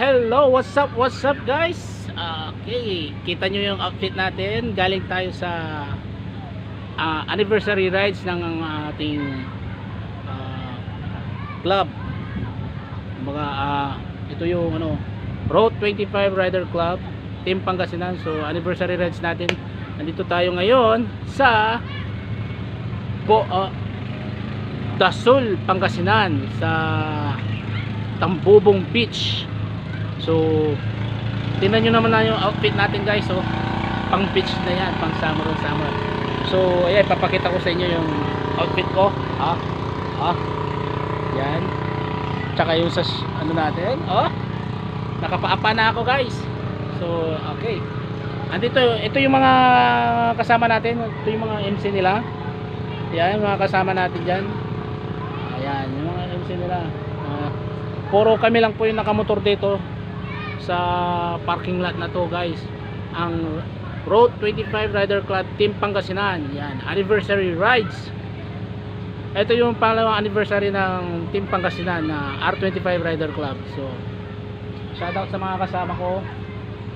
Hello, what's up guys? Okay, kita nyo yung outfit natin. Galing tayo sa anniversary rides ng ating club. Mga ito yung Road 25 Rider Club Team Pangasinan. So anniversary rides natin. Nandito tayo ngayon sa Dasul, Pangasinan, sa Tambubong Beach. So tingnan nyo naman na yung outfit natin guys. So pang beach na yan, pang summer. So ayan, papakita ko sa inyo yung outfit ko. Yan. Tsaka yung sa natin. Nakapaapa na ako guys. So okay, andito, ito yung mga kasama natin. Ito yung mga MC nila. Yan, mga kasama natin dyan. Ayan, yung mga MC nila. Puro kami lang po yung nakamotor dito sa parking lot na to guys. Ang Road 25 Rider Club Team Pangasinan. Yan, anniversary rides. Ito yung pangalawang anniversary ng Team Pangasinan na R25 Rider Club. So shoutout sa mga kasama ko.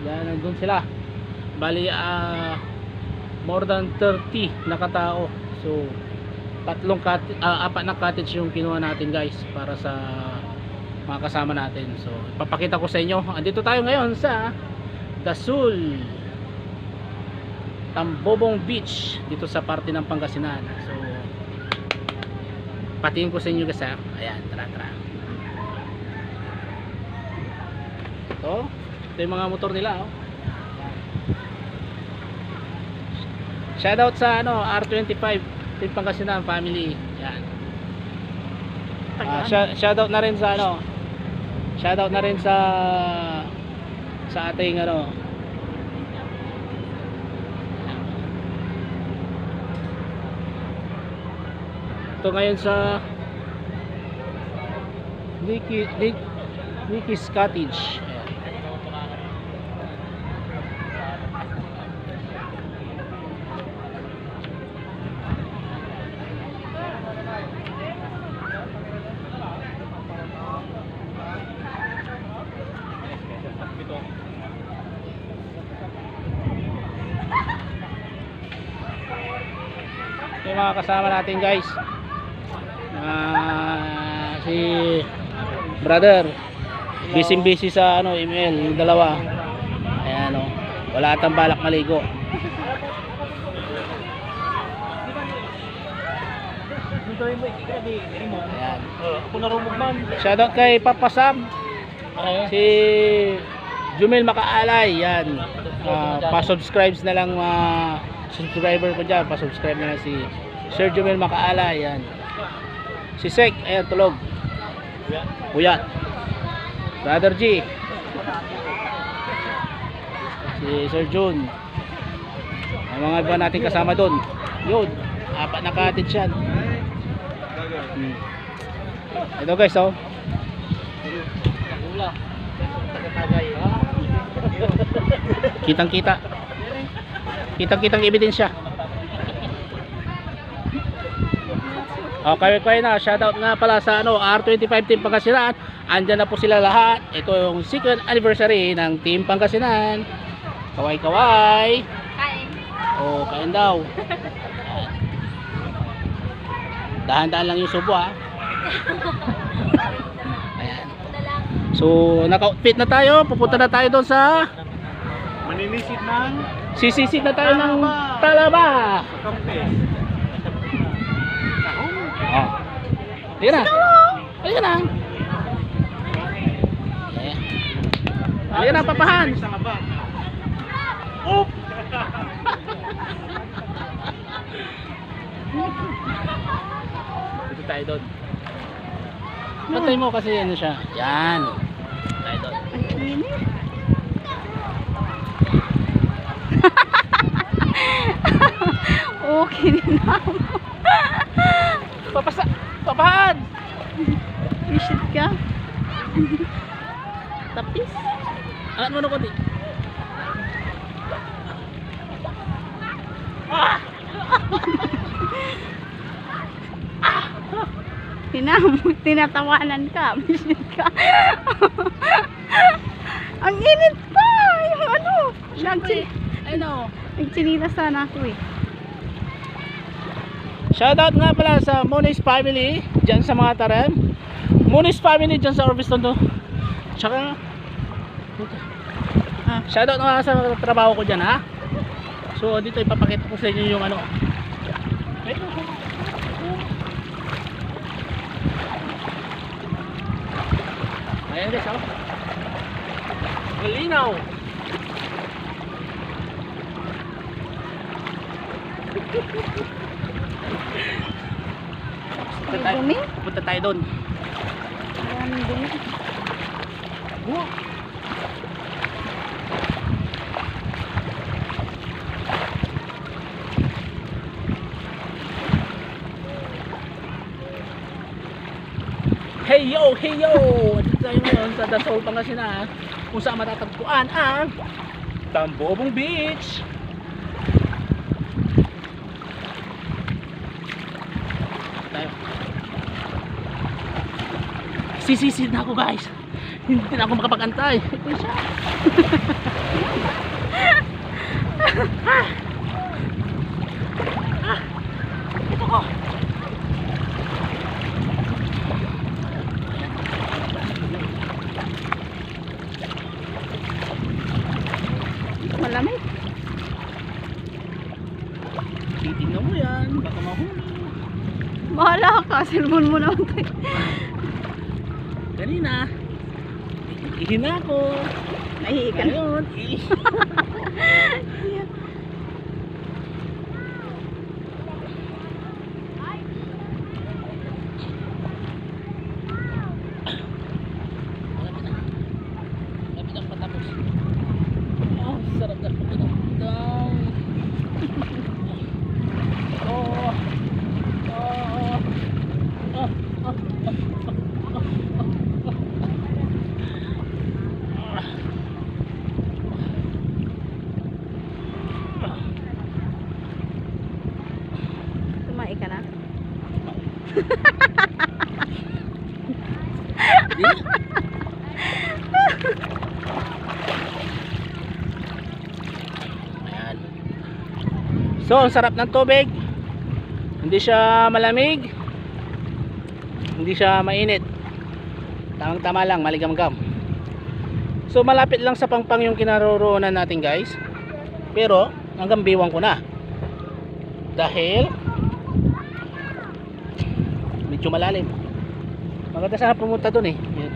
Yan, nandun sila. Bali more than 30 na katao. So apat na cottage yung kinuha natin guys para sa mga kasama natin. So papakita ko sa inyo. Andito tayo ngayon sa Dasul, Tambubong Beach, dito sa parte ng Pangasinan. So patingin ko sa inyo guys. Ayan, tara. Ito yung mga motor nila. Shoutout sa R25 Team Pangasinan family. Yan. Shoutout na rin sa shoutout na rin sa ating ito ngayon sa Nicky's Cottage. Yung mga kasama natin guys, si brother busy sa email, yung dalawa. Ayan wala atang balak maligo. Ayan. Shoutout kay Papa Sam, si Jumel Makaalay. Yan, pa-subscribes na lang, subscriber ko dyan, pa-subscribe na lang si Sir Jumel Makaalay. Yan. Si Sek, ayan, tulog. Uyat. Brother G. Si Sir Jun. Ang mga iba natin kasama doon. Yun, apat na cottage yan. Ito guys, kitang ebidensya. Okay na, shoutout nga pala sa R25 Team Pangasinan. Andyan na po sila lahat. Ito yung second anniversary ng Team Pangasinan. Kaway. Kain daw. Dahan-dahan lang yung subo Ayan. So naka-outfit na tayo. Pupunta na tayo doon sa maninisid ng sisisid na tayo ng Talaba. Halika na. Halika na, papahan. Dito tayo doon. Patay mo kasi siya. Yan. Tayo doon. Okay na. Papahan. Visit ka. Tapis. Alat mo na konti. Tinatawanan ka. Visit ka. Ang init pa! Yung ano? Siyempre, ano. Nagchinila sana ako eh. Shoutout nga pala sa Moniz family dyan sa mga Tarem. Moniz family dyan sa Orviston to. Tsaka shoutout nga sa trabaho ko dyan ha. So dito ipapakita ko sa inyo yung ano. Ayan guys, oh. Malinaw. May dumi? Punta tayo doon. Maraming dumi. Wow. Hey yo, hey yo! Dito tayo ngayon sa Dasol, Pangasinan, kung saan matatagpuan ang Tambobong Beach. Tayo. Sisisid na ako guys. Hindi na ako makapag-antay. Ito siya. Ito ko. Malamig. Titignan mo yan. Baka mahuli. Bahala ka. Cellphone mo naman tayo. Kanina. Ihina ako. Nahihikan. Ngayon. Lapit ang patapos. Oh, sarap na pakiramdam. Oh. Oh. Oh. Tumae ka na. Di. Ayan. So, ang sarap ng tubig. Hindi siya malamig. Hindi siya mainit. Tamang-tama lang, maligam-gam. So, malapit lang sa Pangpang yung kinaroroonan natin, guys. Pero, hanggang biwang ko na. Dahil medyo malalim. Maganda sana pumunta doon eh. Yan.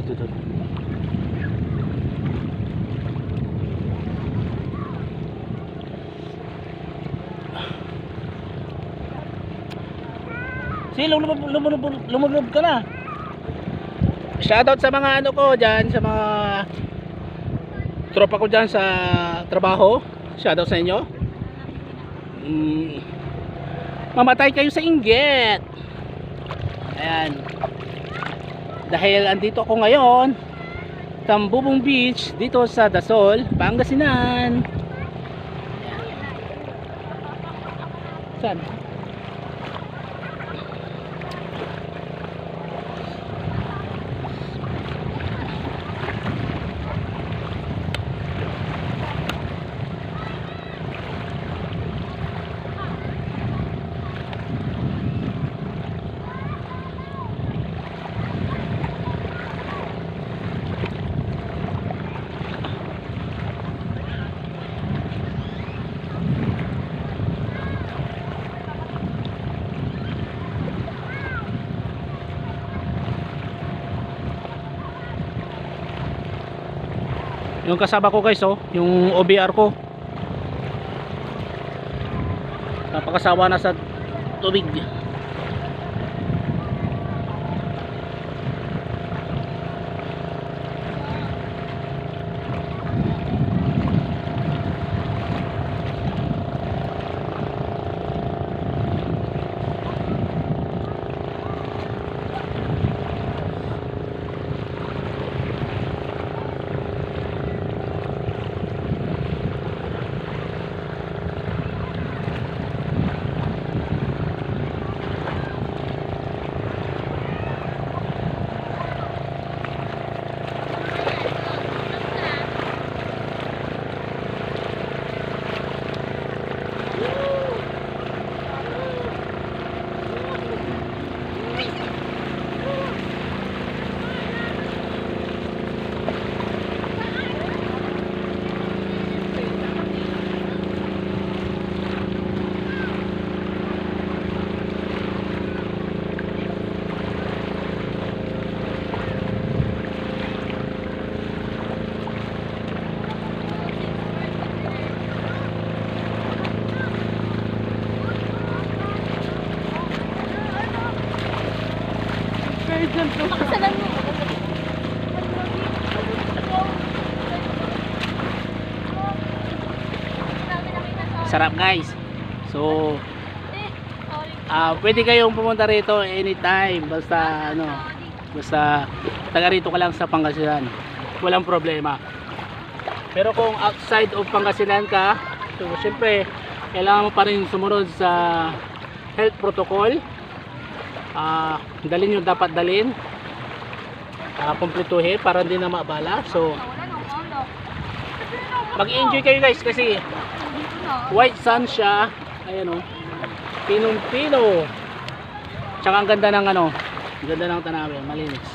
Dito doon. Sige, lumulub ka na. Shoutout sa mga ano ko dyan, sa mga tropa ko dyan sa trabaho. Shoutout sa inyo. Mamatay kayo sa inggit. Ayan. Dahil andito ako ngayon, Tambobong Beach, dito sa Dasol, Pangasinan. Saan? Yung kasama ko guys, oh, yung OBR ko. Napakasawa na sa tubig. Pakasalan mo. Sarap guys. So pwede kayong pumunta rito anytime, basta ano, basta taga rito ka lang sa Pangasinan, walang problema. Pero kung outside of Pangasinan ka, so syempre kailangan mo pa rin sumunod sa health protocol. Dalhin yung dapat dalhin, kumpletuhin para hindi na maabala. So mag-enjoy kayo guys kasi white sun siya, ayan o, pinong pino, tsaka ang ganda ng ano, ang ganda ng tanawin, malinis.